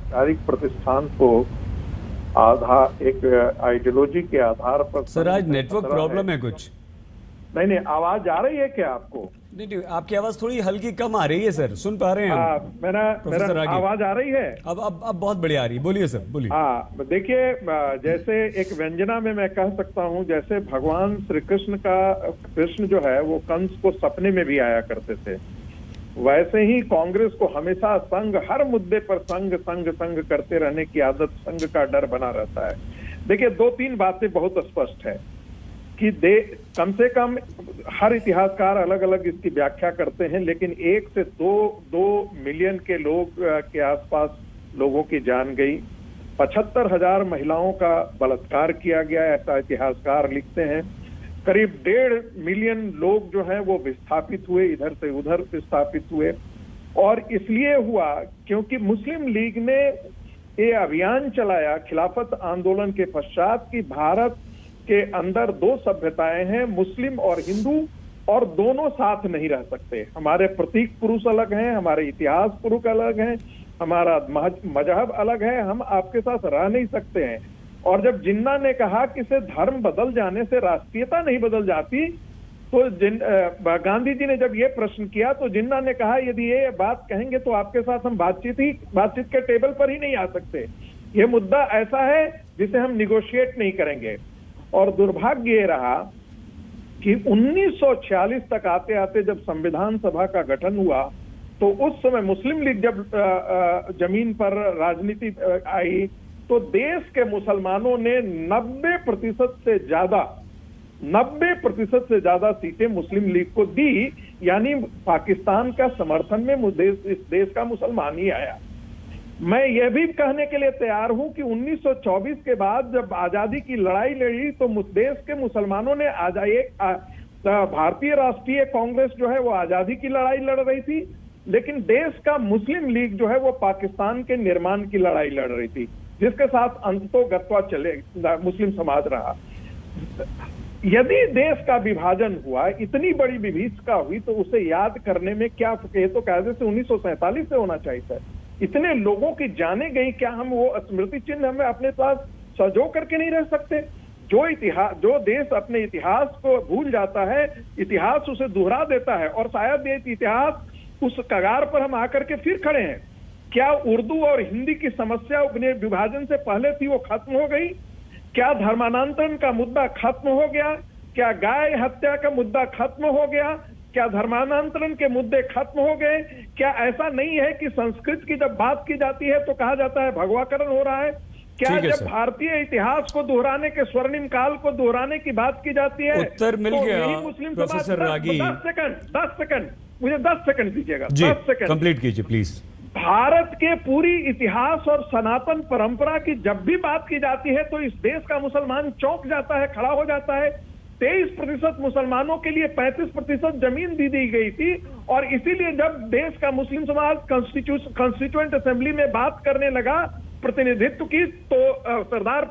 सांस्कारिक प्रतिष्ठान को आधार एक आइडियोलॉजी के आधार पर। सर आज नेटवर्क प्रॉब्लम है कुछ। नहीं, आवाज आ रही है क्या आपको? नहीं, आपकी आवाज थोड़ी हल्की कम आ रही है सर, सुन पा रहे हैं हम। मेरा आवाज आ रही है? अब बहुत बढ़िया आ रही है, बोलिए सर बोलिए। हाँ, देखिए, जैसे एक व्यंजना में मैं कह सकता हूँ, जैसे भगवान श्री कृष्ण जो है वो कंस को सपने में भी आया करते थे, वैसे ही कांग्रेस को हमेशा संघ, हर मुद्दे पर संघ संघ संघ करते रहने की आदत, संघ का डर बना रहता है। देखिए, दो तीन बातें बहुत स्पष्ट है कि कम से कम हर इतिहासकार अलग अलग इसकी व्याख्या करते हैं, लेकिन 1 से 2 मिलियन के लोग के आसपास लोगों की जान गई, 75,000 महिलाओं का बलात्कार किया गया, ऐसा इतिहासकार लिखते हैं। करीब 1.5 मिलियन लोग जो हैं वो विस्थापित हुए, इधर से उधर विस्थापित हुए। और इसलिए हुआ क्योंकि मुस्लिम लीग ने ये अभियान चलाया खिलाफत आंदोलन के पश्चात कि भारत के अंदर 2 सभ्यताएं हैं, मुस्लिम और हिंदू, और दोनों साथ नहीं रह सकते। हमारे प्रतीक पुरुष अलग हैं, हमारे इतिहास पुरुष अलग हैं, हमारा मजहब अलग है, हम आपके साथ रह नहीं सकते हैं। और जब जिन्ना ने कहा कि से धर्म बदल जाने से राष्ट्रीयता नहीं बदल जाती, तो गांधी जी ने जब ये प्रश्न किया तो जिन्ना ने कहा यदि ये बात कहेंगे तो आपके साथ हम बातचीत के टेबल पर ही नहीं आ सकते। ये मुद्दा ऐसा है जिसे हम निगोशिएट नहीं करेंगे। और दुर्भाग्य ये रहा कि 1946 तक आते आते जब संविधान सभा का गठन हुआ तो उस समय मुस्लिम लीग जब जमीन पर राजनीति आई तो देश के मुसलमानों ने 90% से ज्यादा सीटें मुस्लिम लीग को दी, यानी पाकिस्तान का समर्थन में इस देश का मुसलमान ही आया। मैं यह भी कहने के लिए तैयार हूं कि 1924 के बाद जब आजादी की लड़ाई लड़ी तो देश के मुसलमानों ने भारतीय राष्ट्रीय कांग्रेस जो है वो आजादी की लड़ाई लड़ रही थी, लेकिन देश का मुस्लिम लीग जो है वो पाकिस्तान के निर्माण की लड़ाई लड़ रही थी, जिसके साथ अंततोगत्वा चले मुस्लिम समाज रहा। यदि देश का विभाजन हुआ, इतनी बड़ी विभीषिका हुई, तो उसे याद करने में क्या, तो कायदे से 1947 से होना चाहिए था। इतने लोगों की जाने गई, क्या हम वो स्मृति चिन्ह हमें अपने पास सजो करके नहीं रह सकते? जो देश अपने इतिहास को भूल जाता है, इतिहास उसे दोहरा देता है, और शायद ये इतिहास उस कगार पर हम आकर के फिर खड़े हैं। क्या उर्दू और हिंदी की समस्या विभाजन से पहले थी, वो खत्म हो गई? क्या धर्मांतरण का मुद्दा खत्म हो गया? क्या गाय हत्या का मुद्दा खत्म हो गया? क्या धर्मांतरण के मुद्दे खत्म हो गए? क्या ऐसा नहीं है कि संस्कृत की जब बात की जाती है तो कहा जाता है भगवाकरण हो रहा है? क्या जब भारतीय इतिहास को दोहराने के स्वर्णिम काल को दोहराने की बात की जाती है? उत्तर मिल गया मुस्लिम प्रोफेसर रागी। 10 सेकंड मुझे 10 सेकंड दीजिएगा। 10 सेकंड कंप्लीट कीजिए प्लीज। भारत के पूरी इतिहास और सनातन परंपरा की जब भी बात की जाती है तो इस देश का मुसलमान चौंक जाता है, खड़ा हो जाता है। 23% मुसलमानों के लिए 35% जमीन दी गई थी, और इसीलिए जब देश का मुस्लिम समाज कॉन्स्टिट्यूएंट असेंबली में बात करने लगा प्रतिनिधित्व की, तो सरदार